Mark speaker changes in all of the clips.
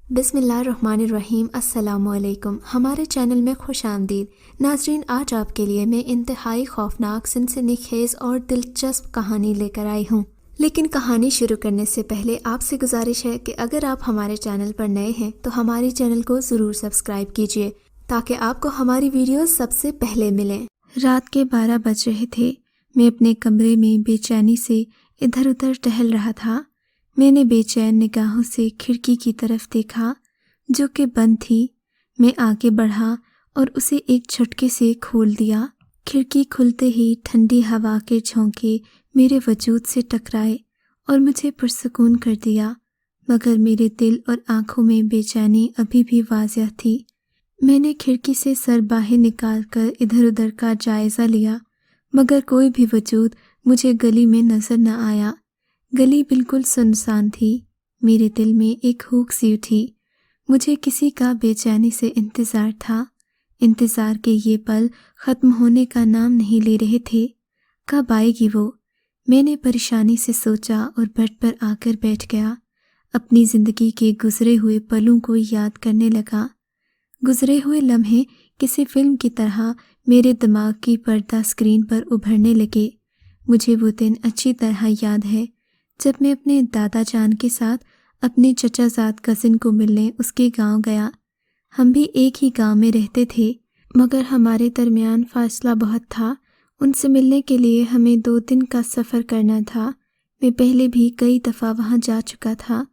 Speaker 1: بسم اللہ الرحمن الرحیم۔ السلام علیکم، ہمارے چینل میں خوش آمدید ناظرین۔ آج آپ کے لیے میں انتہائی خوفناک، سنسنی خیز اور دلچسپ کہانی لے کر آئی ہوں، لیکن کہانی شروع کرنے سے پہلے آپ سے گزارش ہے کہ اگر آپ ہمارے چینل پر نئے ہیں تو ہمارے چینل کو ضرور سبسکرائب کیجیے تاکہ آپ کو ہماری ویڈیوز سب سے پہلے ملیں۔ رات کے 12 بج رہے تھے۔ میں اپنے کمرے میں بے چینی سے ادھر ادھر ٹہل رہا تھا۔ میں نے بے چین نگاہوں سے کھڑکی کی طرف دیکھا جو کہ بند تھی۔ میں آگے بڑھا اور اسے ایک جھٹکے سے کھول دیا۔ کھڑکی کھلتے ہی ٹھنڈی ہوا کے جھونکے میرے وجود سے ٹکرائے اور مجھے پرسکون کر دیا، مگر میرے دل اور آنکھوں میں بے چینی ابھی بھی واضح تھی۔ میں نے کھڑکی سے سر باہر نکال کر ادھر ادھر کا جائزہ لیا، مگر کوئی بھی وجود مجھے گلی میں نظر نہ آیا۔ گلی بالکل سنسان تھی۔ میرے دل میں ایک ہوک سی اٹھی۔ مجھے کسی کا بے چینی سے انتظار تھا، انتظار کے یہ پل ختم ہونے کا نام نہیں لے رہے تھے۔ کب آئے گی وہ؟ میں نے پریشانی سے سوچا اور بیڈ پر آ کر بیٹھ گیا۔ اپنی زندگی کے گزرے ہوئے پلوں کو یاد کرنے لگا۔ گزرے ہوئے لمحے کسی فلم کی طرح میرے دماغ کی پردہ اسکرین پر ابھرنے لگے۔ مجھے وہ دن اچھی طرح یاد ہے جب میں اپنے دادا جان کے ساتھ اپنے چچا زاد کزن کو ملنے اس کے گاؤں گیا۔ ہم بھی ایک ہی گاؤں میں رہتے تھے، مگر ہمارے درمیان فاصلہ بہت تھا۔ ان سے ملنے کے لیے ہمیں 2 دن کا سفر کرنا تھا۔ میں پہلے بھی کئی دفعہ وہاں جا چکا تھا،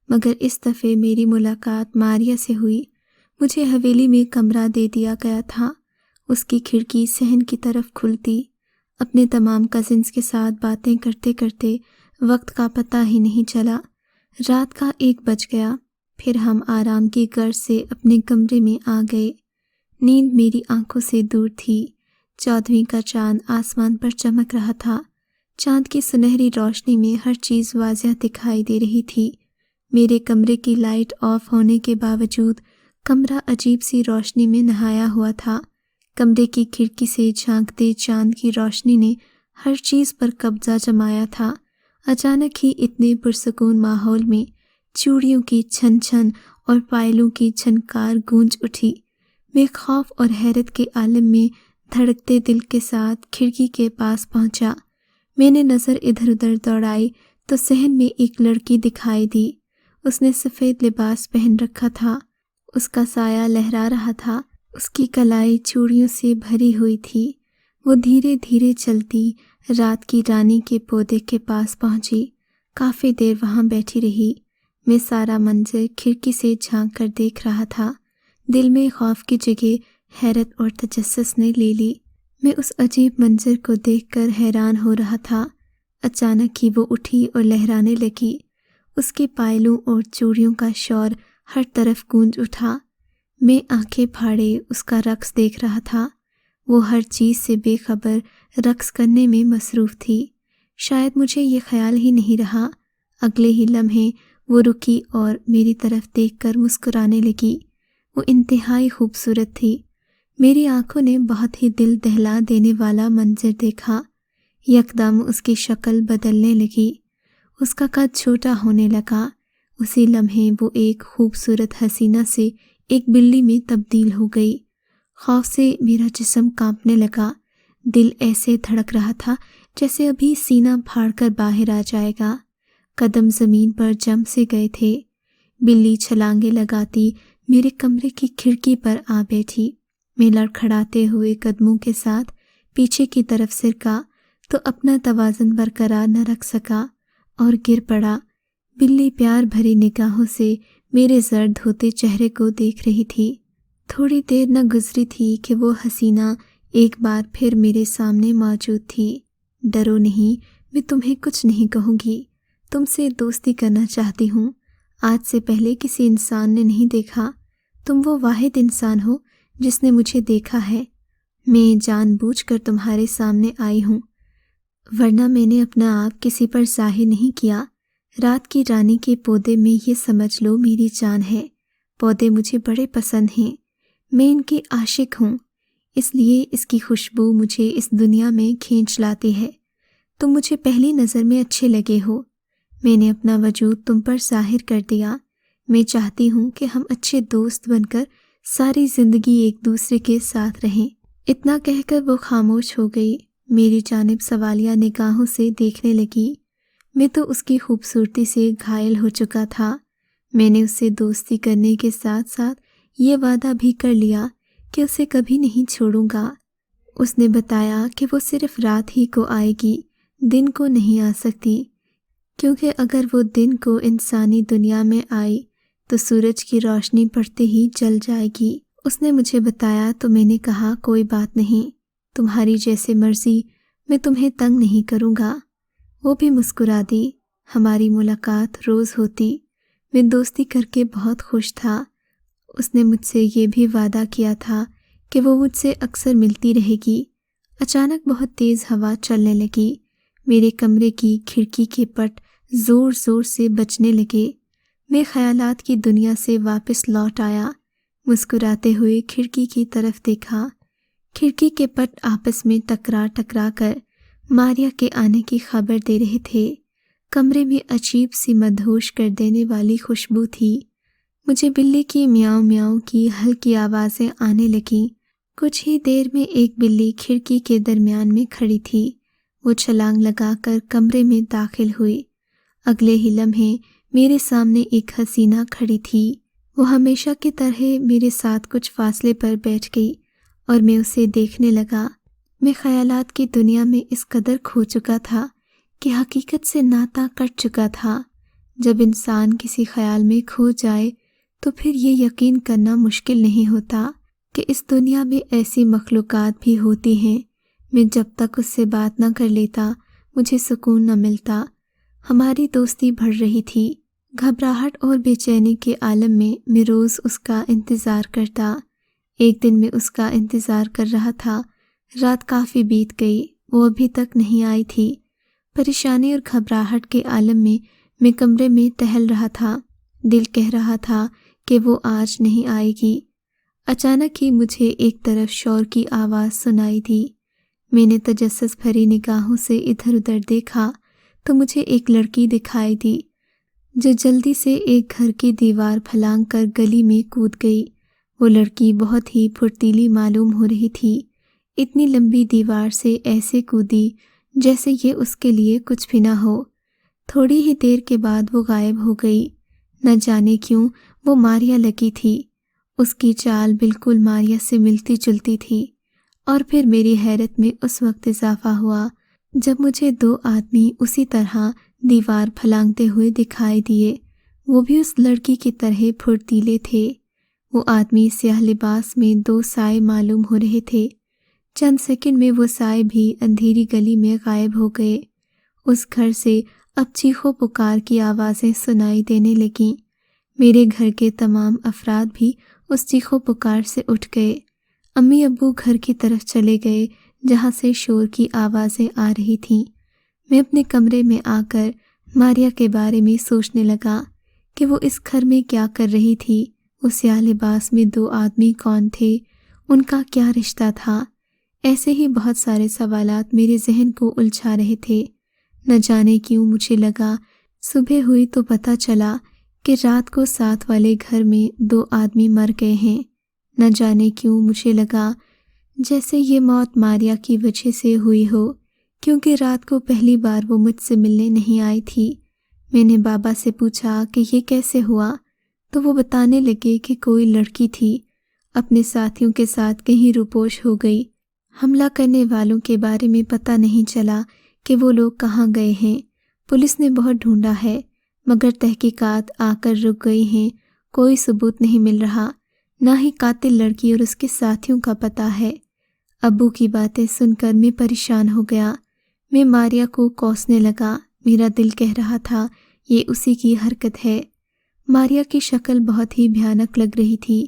Speaker 1: مگر اس دفعے میری ملاقات ماریا سے ہوئی۔ مجھے حویلی میں کمرہ دے دیا گیا تھا۔ اس کی کھڑکی صحن کی طرف کھلتی۔ اپنے تمام کزنز کے ساتھ باتیں کرتے کرتے وقت کا پتہ ہی نہیں چلا۔ رات کا 1 بج گیا۔ پھر ہم آرام کی غرض سے اپنے کمرے میں آ گئے۔ نیند میری آنکھوں سے دور تھی۔ 14ویں کا چاند آسمان پر چمک رہا تھا۔ چاند کی سنہری روشنی میں ہر چیز واضح دکھائی دے رہی تھی۔ میرے کمرے کی لائٹ آف ہونے کے باوجود کمرہ عجیب سی روشنی میں نہایا ہوا تھا۔ کمرے کی کھڑکی سے جھانکتے چاند کی روشنی نے ہر چیز پر قبضہ جمایا تھا۔ اچانک ہی اتنے پرسکون ماحول میں چوڑیوں کی چھن چھن اور پائلوں کی چھنکار گونج اٹھی۔ میں خوف اور حیرت کے عالم میں دھڑکتے دل کے ساتھ کھڑکی کے پاس پہنچا۔ میں نے نظر ادھر ادھر دوڑائی تو صحن میں ایک لڑکی دکھائی دی۔ اس نے سفید لباس پہن رکھا تھا۔ اس کا سایہ لہرا رہا تھا۔ اس کی کلائی چوڑیوں سے بھری ہوئی تھی۔ وہ دھیرے دھیرے چلتی رات کی رانی کے پودے کے پاس پہنچی۔ کافی دیر وہاں بیٹھی رہی۔ میں سارا منظر کھڑکی سے جھانک کر دیکھ رہا تھا۔ دل میں خوف کی جگہ حیرت اور تجسس نے لے لی۔ میں اس عجیب منظر کو دیکھ کر حیران ہو رہا تھا۔ اچانک ہی وہ اٹھی اور لہرانے لگی۔ اس کے پائلوں اور چوڑیوں کا شور ہر طرف گونج اٹھا۔ میں آنکھیں پھاڑے اس کا رقص دیکھ رہا تھا۔ وہ ہر چیز سے بے خبر رقص کرنے میں مصروف تھی۔ شاید مجھے یہ خیال ہی نہیں رہا۔ اگلے ہی لمحے وہ رکی اور میری طرف دیکھ کر مسکرانے لگی۔ وہ انتہائی خوبصورت تھی۔ میری آنکھوں نے بہت ہی دل دہلا دینے والا منظر دیکھا۔ یکدم اس کی شکل بدلنے لگی۔ اس کا قد چھوٹا ہونے لگا۔ اسی لمحے وہ ایک خوبصورت حسینہ سے ایک بلی میں تبدیل ہو گئی۔ خوف سے میرا جسم کانپنے لگا۔ دل ایسے دھڑک رہا تھا جیسے ابھی سینہ پھاڑ کر باہر آ جائے گا۔ قدم زمین پر جم سے گئے تھے۔ بلی چھلانگیں لگاتی میرے کمرے کی کھڑکی پر آ بیٹھی۔ میں لڑکھڑاتے ہوئے قدموں کے ساتھ پیچھے کی طرف سرکا تو اپنا توازن برقرار نہ رکھ سکا اور گر پڑا۔ بلی پیار بھری نگاہوں سے میرے زرد ہوتے چہرے کو دیکھ رہی تھی۔ تھوڑی دیر نہ گزری تھی کہ وہ حسینہ ایک بار پھر میرے سامنے موجود تھی۔ ڈرو نہیں، میں تمہیں کچھ نہیں کہوں گی۔ تم سے دوستی کرنا چاہتی ہوں۔ آج سے پہلے کسی انسان نے نہیں دیکھا۔ تم وہ واحد انسان ہو جس نے مجھے دیکھا ہے۔ میں جان بوجھ کر تمہارے سامنے آئی ہوں، ورنہ میں نے اپنا آپ کسی پر ظاہر نہیں کیا۔ رات کی رانی کے پودے میں یہ سمجھ لو میری جان ہے۔ پودے مجھے بڑے پسند ہیں۔ میں ان کی عاشق ہوں، اس لیے اس کی خوشبو مجھے اس دنیا میں کھینچ لاتی ہے۔ تم مجھے پہلی نظر میں اچھے لگے ہو۔ میں نے اپنا وجود تم پر ظاہر کر دیا۔ میں چاہتی ہوں کہ ہم اچھے دوست بن کر ساری زندگی ایک دوسرے کے ساتھ رہیں۔ اتنا کہہ کر وہ خاموش ہو گئی، میری جانب سوالیہ نگاہوں سے دیکھنے لگی۔ میں تو اس کی خوبصورتی سے گھائل ہو چکا تھا۔ میں نے اس سے دوستی کرنے کے ساتھ ساتھ یہ وعدہ بھی کر لیا کہ اسے کبھی نہیں چھوڑوں گا۔ اس نے بتایا کہ وہ صرف رات ہی کو آئے گی، دن کو نہیں آ سکتی، کیونکہ اگر وہ دن کو انسانی دنیا میں آئی تو سورج کی روشنی پڑتے ہی جل جائے گی۔ اس نے مجھے بتایا تو میں نے کہا کوئی بات نہیں، تمہاری جیسے مرضی، میں تمہیں تنگ نہیں کروں گا۔ وہ بھی مسکرا دی۔ ہماری ملاقات روز ہوتی۔ میں دوستی کر کے بہت خوش تھا۔ اس نے مجھ سے یہ بھی وعدہ کیا تھا کہ وہ مجھ سے اکثر ملتی رہے گی۔ اچانک بہت تیز ہوا چلنے لگی۔ میرے کمرے کی کھڑکی کے پٹ زور زور سے بجنے لگے۔ میں خیالات کی دنیا سے واپس لوٹ آیا۔ مسکراتے ہوئے کھڑکی کی طرف دیکھا۔ کھڑکی کے پٹ آپس میں ٹکرا کر ماریا کے آنے کی خبر دے رہے تھے۔ کمرے میں عجیب سی مدہوش کر دینے والی خوشبو تھی۔ مجھے بلی کی میاؤں میاؤں کی ہلکی آوازیں آنے لگیں۔ کچھ ہی دیر میں ایک بلی کھڑکی کے درمیان میں کھڑی تھی۔ وہ چھلانگ لگا کر کمرے میں داخل ہوئی۔ اگلے ہی لمحے میرے سامنے ایک حسینہ کھڑی تھی۔ وہ ہمیشہ کی طرح میرے ساتھ کچھ فاصلے پر بیٹھ گئی اور میں اسے دیکھنے لگا۔ میں خیالات کی دنیا میں اس قدر کھو چکا تھا کہ حقیقت سے ناطہ کٹ چکا تھا۔ جب انسان کسی خیال میں کھو جائے تو پھر یہ یقین کرنا مشکل نہیں ہوتا کہ اس دنیا میں ایسی مخلوقات بھی ہوتی ہیں۔ میں جب تک اس سے بات نہ کر لیتا مجھے سکون نہ ملتا۔ ہماری دوستی بڑھ رہی تھی۔ گھبراہٹ اور بے چینی کے عالم میں روز اس کا انتظار کرتا۔ ایک دن میں اس کا انتظار کر رہا تھا۔ رات کافی بیت گئی، وہ ابھی تک نہیں آئی تھی۔ پریشانی اور گھبراہٹ کے عالم میں کمرے میں ٹہل رہا تھا۔ دل کہہ رہا تھا کہ وہ آج نہیں آئے گی۔ اچانک ہی مجھے ایک طرف شور کی آواز سنائی دی۔ میں نے تجسس بھری نگاہوں سے ادھر ادھر دیکھا تو مجھے ایک لڑکی دکھائی دی جو جلدی سے ایک گھر کی دیوار پھلانگ کر گلی میں کود گئی۔ وہ لڑکی بہت ہی پھرتیلی معلوم ہو رہی تھی۔ اتنی لمبی دیوار سے ایسے کودی جیسے یہ اس کے لیے کچھ بھی نہ ہو۔ تھوڑی ہی دیر کے بعد وہ غائب ہو گئی۔ نہ جانے کیوں وہ ماریا لگی تھی۔ اس کی چال بالکل ماریا سے ملتی جلتی تھی۔ اور پھر میری حیرت میں اس وقت اضافہ ہوا جب مجھے دو آدمی اسی طرح دیوار پھلانگتے ہوئے دکھائی دیے۔ وہ بھی اس لڑکی کی طرح پھرتیلے تھے۔ وہ آدمی سیاہ لباس میں دو سائے معلوم ہو رہے تھے۔ چند سیکنڈ میں وہ سائے بھی اندھیری گلی میں غائب ہو گئے۔ اس گھر سے اب چیخو پکار کی آوازیں سنائی دینے لگیں۔ میرے گھر کے تمام افراد بھی اس چیخو پکار سے اٹھ گئے۔ امی ابو گھر کی طرف چلے گئے جہاں سے شور کی آوازیں آ رہی تھیں۔ میں اپنے کمرے میں آ کر ماریا کے بارے میں سوچنے لگا کہ وہ اس گھر میں کیا کر رہی تھی۔ وہ سیاہ لباس میں دو آدمی کون تھے؟ ان کا کیا رشتہ تھا؟ ایسے ہی بہت سارے سوالات میرے ذہن کو الجھا رہے تھے۔ نہ جانے کیوں مجھے لگا صبح ہوئی تو پتہ چلا کہ رات کو ساتھ والے گھر میں دو آدمی مر گئے ہیں۔ نہ جانے کیوں مجھے لگا جیسے یہ موت ماریا کی وجہ سے ہوئی ہو، کیونکہ رات کو پہلی بار وہ مجھ سے ملنے نہیں آئی تھی۔ میں نے بابا سے پوچھا کہ یہ کیسے ہوا، تو وہ بتانے لگے کہ کوئی لڑکی تھی، اپنے ساتھیوں کے ساتھ کہیں روپوش ہو گئی۔ حملہ کرنے والوں کے بارے میں پتہ نہیں چلا کہ وہ لوگ کہاں گئے ہیں۔ پولیس نے بہت ڈھونڈا ہے مگر تحقیقات آ کر رک گئی ہیں۔ کوئی ثبوت نہیں مل رہا، نہ ہی قاتل لڑکی اور اس کے ساتھیوں کا پتہ ہے۔ ابو کی باتیں سن کر میں پریشان ہو گیا۔ میں ماریا کو کوسنے لگا۔ میرا دل کہہ رہا تھا یہ اسی کی حرکت ہے۔ ماریا کی شکل بہت ہی بھیانک لگ رہی تھی۔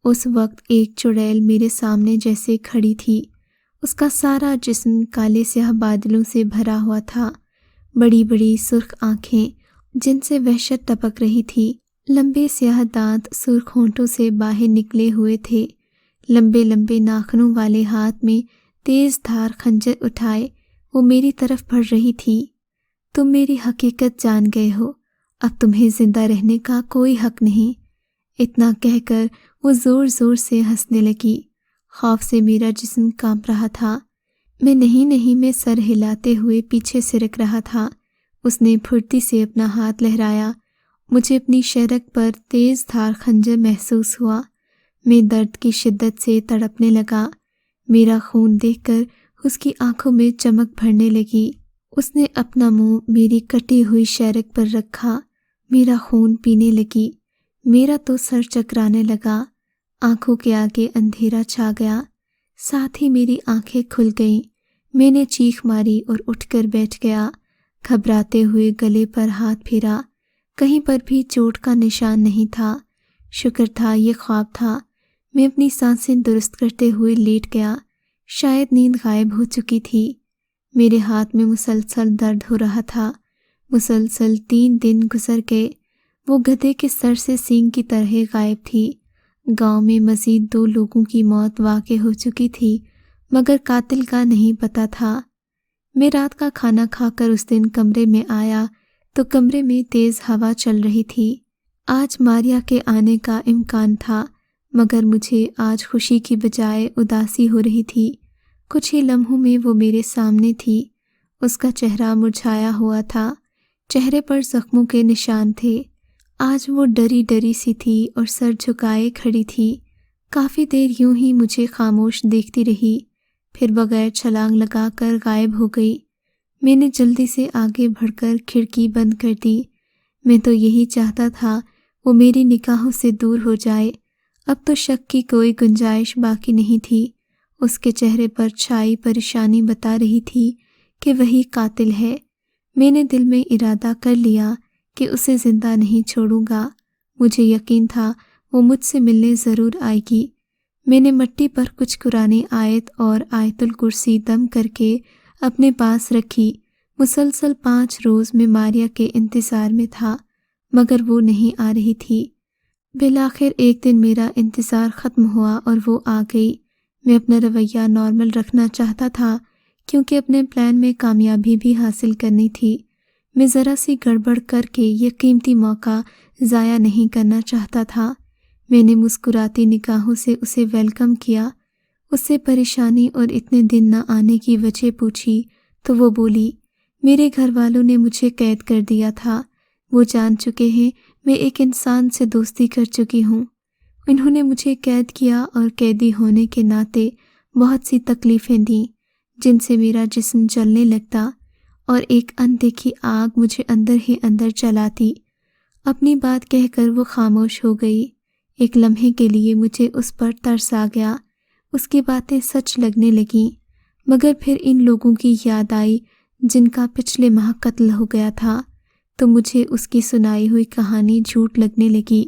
Speaker 1: اس وقت ایک چڑیل میرے سامنے جیسے کھڑی تھی۔ اس کا سارا جسم کالے سیاہ بادلوں سے بھرا ہوا تھا۔ بڑی بڑی سرخ آنکھیں جن سے وحشت ٹپک رہی تھی۔ لمبے سیاہ دانت سرخ ہونٹوں سے باہر نکلے ہوئے تھے۔ لمبے لمبے ناخنوں والے ہاتھ میں تیز دھار خنجر اٹھائے وہ میری طرف بڑھ رہی تھی۔ تم میری حقیقت جان گئے ہو، اب تمہیں زندہ رہنے کا کوئی حق نہیں۔ اتنا کہہ کر وہ زور زور سے ہنسنے لگی۔ خوف سے میرا جسم کانپ رہا تھا۔ میں نہیں میں سر ہلاتے ہوئے پیچھے سرک رہا تھا۔ اس نے پھرتی سے اپنا ہاتھ لہرایا۔ مجھے اپنی شرک پر تیز دھار خنجر محسوس ہوا۔ میں درد کی شدت سے تڑپنے لگا۔ میرا خون دیکھ کر اس کی آنکھوں میں چمک بھرنے لگی۔ اس نے اپنا منہ میری کٹی ہوئی شرک پر رکھا۔ میرا خون پینے لگی۔ میرا تو سر چکرانے لگا۔ آنکھوں کے آگے اندھیرا چھا گیا، ساتھ ہی میری آنکھیں کھل گئیں۔ میں نے چیخ ماری اور اٹھ کر بیٹھ گیا۔ گھبراتے ہوئے گلے پر ہاتھ پھیرا، کہیں پر بھی چوٹ کا نشان نہیں تھا۔ شکر تھا یہ خواب تھا۔ میں اپنی سانسیں درست کرتے ہوئے لیٹ گیا۔ شاید نیند غائب ہو چکی تھی۔ میرے ہاتھ میں مسلسل درد ہو رہا تھا۔ مسلسل 3 دن گزر گئے۔ وہ گدھے کے سر سے سینگ کی طرح غائب تھی۔ گاؤں میں مزید 2 لوگوں کی موت واقع ہو چکی تھی، مگر قاتل کا نہیں پتہ تھا۔ میں رات کا کھانا کھا کر اس دن کمرے میں آیا تو کمرے میں تیز ہوا چل رہی تھی۔ آج ماریا کے آنے کا امکان تھا، مگر مجھے آج خوشی کی بجائے اداسی ہو رہی تھی۔ کچھ ہی لمحوں میں وہ میرے سامنے تھی۔ اس کا چہرہ مرجھایا ہوا تھا، چہرے پر زخموں کے نشان تھے۔ آج وہ ڈری ڈری سی تھی اور سر جھکائے کھڑی تھی۔ کافی دیر یوں ہی مجھے خاموش دیکھتی رہی، پھر بغیر چھلانگ لگا کر غائب ہو گئی۔ میں نے جلدی سے آگے بڑھ کر کھڑکی بند کر دی۔ میں تو یہی چاہتا تھا وہ میری نگاہوں سے دور ہو جائے۔ اب تو شک کی کوئی گنجائش باقی نہیں تھی۔ اس کے چہرے پر چھائی پریشانی بتا رہی تھی کہ وہی قاتل ہے۔ میں نے دل میں ارادہ کر لیا کہ اسے زندہ نہیں چھوڑوں گا۔ مجھے یقین تھا وہ مجھ سے ملنے ضرور آئے گی۔ میں نے مٹی پر کچھ قرآن آیت اور آیت الکرسی دم کر کے اپنے پاس رکھی۔ مسلسل 5 روز میں ماریا کے انتظار میں تھا، مگر وہ نہیں آ رہی تھی۔ بالآخر ایک دن میرا انتظار ختم ہوا اور وہ آ گئی۔ میں اپنا رویہ نارمل رکھنا چاہتا تھا کیونکہ اپنے پلان میں کامیابی بھی حاصل کرنی تھی۔ میں ذرا سی گڑبڑ کر کے یہ قیمتی موقع ضائع نہیں کرنا چاہتا تھا۔ میں نے مسکراتی نگاہوں سے اسے ویلکم کیا۔ اس سے پریشانی اور اتنے دن نہ آنے کی وجہ پوچھی تو وہ بولی، میرے گھر والوں نے مجھے قید کر دیا تھا۔ وہ جان چکے ہیں میں ایک انسان سے دوستی کر چکی ہوں۔ انہوں نے مجھے قید کیا اور قیدی ہونے کے ناطے بہت سی تکلیفیں دیں، جن سے میرا جسم جلنے لگتا اور ایک اندیکھی آگ مجھے اندر ہی اندر جلاتی۔ اپنی بات کہہ کر وہ خاموش ہو گئی۔ ایک لمحے کے لیے مجھے اس پر ترس آ گیا۔ اس کی باتیں سچ لگنے لگیں، مگر پھر ان لوگوں کی یاد آئی جن کا پچھلے ماہ قتل ہو گیا تھا، تو مجھے اس کی سنائی ہوئی کہانی جھوٹ لگنے لگی۔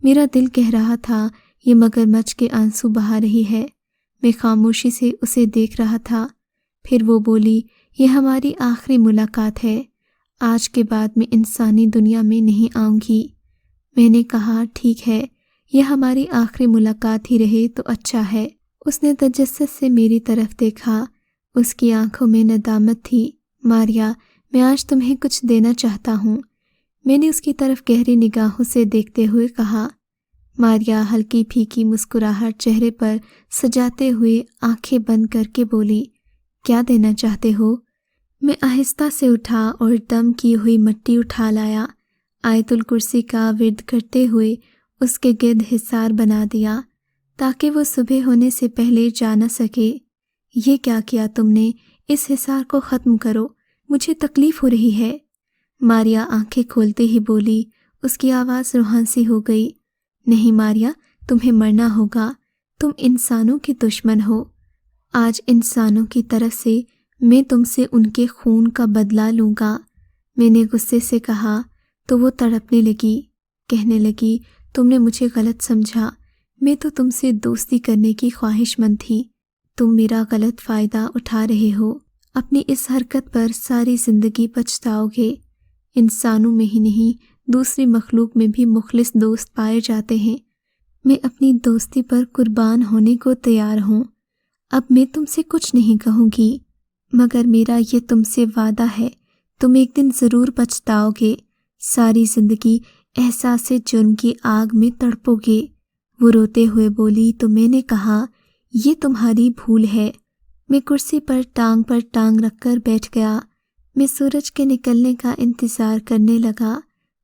Speaker 1: میرا دل کہہ رہا تھا یہ مگرمچھ کے آنسو بہا رہی ہے۔ میں خاموشی سے اسے دیکھ رہا تھا۔ پھر وہ بولی، یہ ہماری آخری ملاقات ہے۔ آج کے بعد میں انسانی دنیا میں نہیں آؤں گی۔ میں نے کہا، ٹھیک ہے، یہ ہماری آخری ملاقات ہی رہے تو اچھا ہے۔ اس نے تجسس سے میری طرف دیکھا۔ اس کی آنکھوں میں ندامت تھی۔ ماریا، میں آج تمہیں کچھ دینا چاہتا ہوں۔ میں نے اس کی طرف گہری نگاہوں سے دیکھتے ہوئے کہا۔ ماریا ہلکی پھیکی مسکراہٹ چہرے پر سجاتے ہوئے آنکھیں بند کر کے بولی، کیا دینا چاہتے ہو؟ میں آہستہ سے اٹھا اور دم کی ہوئی مٹی اٹھا لایا۔ آیت الکرسی کا ورد کرتے ہوئے اس کے گرد حصار بنا دیا تاکہ وہ صبح ہونے سے پہلے جا نہ سکے۔ یہ کیا کیا تم نے؟ اس حصار کو ختم کرو، مجھے تکلیف ہو رہی ہے۔ ماریا آنکھیں کھولتے ہی بولی، اس کی آواز روحان سی ہو گئی، نہیں ماریا، تمہیں مرنا ہوگا، تم انسانوں کے دشمن ہو۔ آج انسانوں کی طرف سے میں تم سے ان کے خون کا بدلہ لوں گا۔ میں نے غصے سے کہا تو وہ تڑپنے لگی، کہنے لگی، تم نے مجھے غلط سمجھا، میں تو تم سے دوستی کرنے کی خواہش مند تھی، تم میرا غلط فائدہ اٹھا رہے ہو۔ اپنی اس حرکت پر ساری زندگی پچھتاؤ گے۔ انسانوں میں ہی نہیں، دوسری مخلوق میں بھی مخلص دوست پائے جاتے ہیں۔ میں اپنی دوستی پر قربان ہونے کو تیار ہوں۔ اب میں تم سے کچھ نہیں کہوں گی، مگر میرا یہ تم سے وعدہ ہے، تم ایک دن ضرور پچھتاؤ گے۔ ساری زندگی احساس جرم کی آگ میں تڑپو گے۔ وہ روتے ہوئے بولی تو میں نے کہا یہ تمہاری بھول ہے۔ میں کرسی پر ٹانگ رکھ کر بیٹھ گیا۔ میں سورج کے نکلنے کا انتظار کرنے لگا۔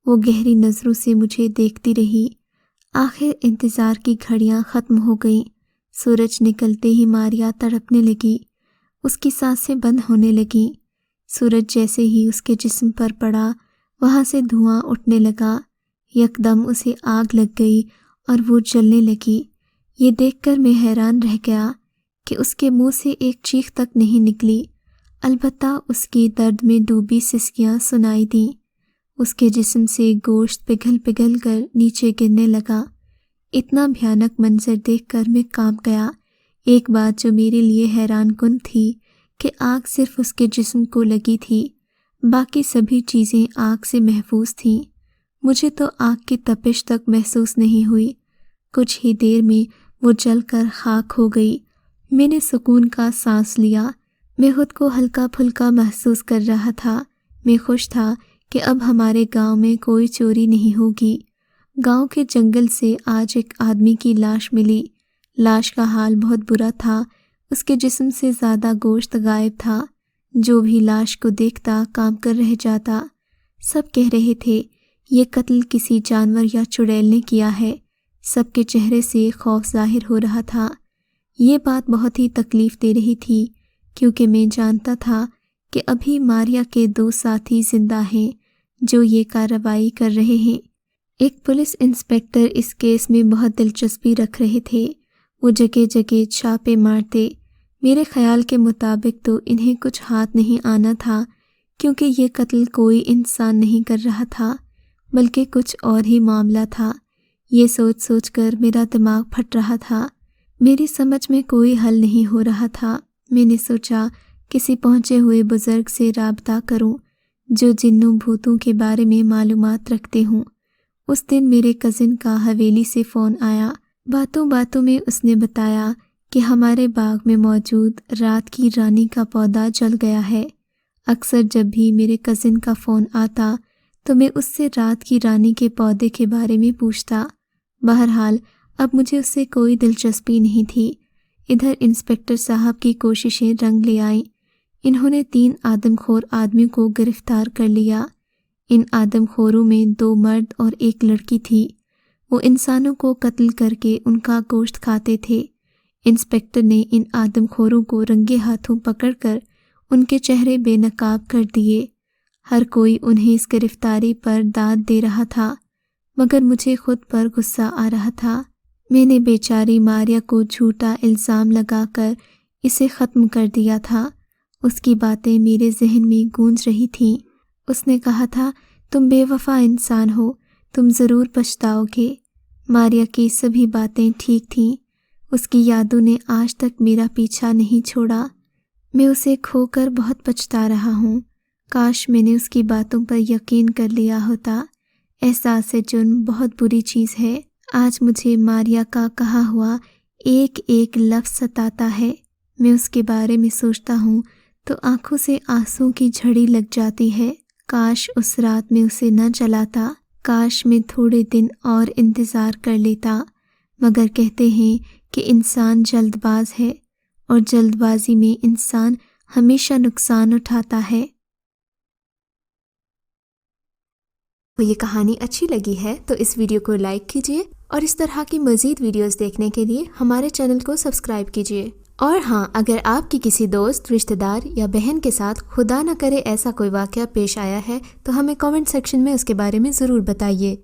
Speaker 1: وہ گہری نظروں سے مجھے دیکھتی رہی۔ آخر انتظار کی گھڑیاں ختم ہو گئیں۔ سورج نکلتے ہی ماریا تڑپنے لگی۔ اس کی سانسیں بند ہونے لگیں۔ سورج جیسے ہی اس کے جسم پر پڑا وہاں سے دھواں اٹھنے لگا۔ یکدم اسے آگ لگ گئی اور وہ جلنے لگی۔ یہ دیکھ کر میں حیران رہ گیا کہ اس کے منہ سے ایک چیخ تک نہیں نکلی، البتہ اس کی درد میں ڈوبی سسکیاں سنائی دیں۔ اس کے جسم سے گوشت پگھل کر نیچے گرنے لگا۔ اتنا بھیانک منظر دیکھ کر میں کانپ گیا۔ ایک بات جو میرے لیے حیران کن تھی کہ آگ صرف اس کے جسم کو لگی تھی، باقی سبھی چیزیں آگ سے محفوظ تھیں۔ مجھے تو آگ کی تپش تک محسوس نہیں ہوئی۔ کچھ ہی دیر میں وہ جل کر خاک ہو گئی۔ میں نے سکون کا سانس لیا۔ میں خود کو ہلکا پھلکا محسوس کر رہا تھا۔ میں خوش تھا کہ اب ہمارے گاؤں میں کوئی چوری نہیں ہوگی۔ گاؤں کے جنگل سے آج ایک آدمی کی لاش ملی۔ لاش کا حال بہت برا تھا۔ اس کے جسم سے زیادہ گوشت غائب تھا۔ جو بھی لاش کو دیکھتا کانپ کر رہ جاتا۔ سب کہہ رہے تھے یہ قتل کسی جانور یا چڑیل نے کیا ہے۔ سب کے چہرے سے خوف ظاہر ہو رہا تھا۔ یہ بات بہت ہی تکلیف دے رہی تھی کیونکہ میں جانتا تھا کہ ابھی ماریا کے 2 ساتھی زندہ ہیں جو یہ کارروائی کر رہے ہیں۔ ایک پولیس انسپکٹر اس کیس میں بہت دلچسپی رکھ رہے تھے۔ وہ جگہ جگہ چھاپے مارتے۔ میرے خیال کے مطابق تو انہیں کچھ ہاتھ نہیں آنا تھا کیونکہ یہ قتل کوئی انسان نہیں کر رہا تھا بلکہ کچھ اور ہی معاملہ تھا۔ یہ سوچ کر میرا دماغ پھٹ رہا تھا۔ میری سمجھ میں کوئی حل نہیں ہو رہا تھا۔ میں نے سوچا کسی پہنچے ہوئے بزرگ سے رابطہ کروں جو جنوں بھوتوں کے بارے میں معلومات رکھتے ہوں۔ اس دن میرے کزن کا حویلی سے فون آیا۔ باتوں میں اس نے بتایا کہ ہمارے باغ میں موجود رات کی رانی کا پودا جل گیا ہے۔ اکثر جب بھی میرے کزن کا فون آتا تو میں اس سے رات کی رانی کے پودے کے بارے میں پوچھتا۔ بہرحال اب مجھے اس سے کوئی دلچسپی نہیں تھی۔ ادھر انسپکٹر صاحب کی کوششیں رنگ لے آئیں۔ انہوں نے 3 آدم خور آدمیوں کو گرفتار کر لیا۔ ان آدم خوروں میں 2 مرد اور 1 لڑکی تھی۔ وہ انسانوں کو قتل کر کے ان کا گوشت کھاتے تھے۔ انسپکٹر نے ان آدم خوروں کو رنگے ہاتھوں پکڑ کر ان کے چہرے بے نقاب کر دیے۔ ہر کوئی انہیں اس گرفتاری پر داد دے رہا تھا مگر مجھے خود پر غصہ آ رہا تھا۔ میں نے بیچاری ماریا کو جھوٹا الزام لگا کر اسے ختم کر دیا تھا۔ اس کی باتیں میرے ذہن میں گونج رہی تھیں۔ اس نے کہا تھا تم بے وفا انسان ہو، تم ضرور پچھتاؤ گے۔ ماریا کی سبھی باتیں ٹھیک تھیں۔ اس کی یادوں نے آج تک میرا پیچھا نہیں چھوڑا۔ میں اسے کھو کر بہت پچھتا رہا ہوں۔ کاش میں نے اس کی باتوں پر یقین کر لیا ہوتا۔ احساس جرم بہت بری چیز ہے۔ آج مجھے ماریا کا کہا ہوا ایک ایک لفظ ستاتا ہے۔ میں اس کے بارے میں سوچتا ہوں تو آنکھوں سے آنسوں کی جھڑی لگ جاتی ہے۔ کاش اس رات میں اسے نہ جلاتا، کاش میں تھوڑے دن اور انتظار کر لیتا، مگر کہتے ہیں کہ انسان جلد باز ہے اور جلد بازی میں انسان ہمیشہ نقصان اٹھاتا ہے۔ یہ کہانی اچھی لگی ہے تو اس ویڈیو کو لائک کیجیے اور اس طرح کی مزید ویڈیوز دیکھنے کے لیے ہمارے چینل کو سبسکرائب کیجیے۔ اور ہاں، اگر آپ کی کسی دوست، رشتہ دار یا بہن کے ساتھ خدا نہ کرے ایسا کوئی واقعہ پیش آیا ہے تو ہمیں کامنٹ سیکشن میں اس کے بارے میں ضرور بتائیے۔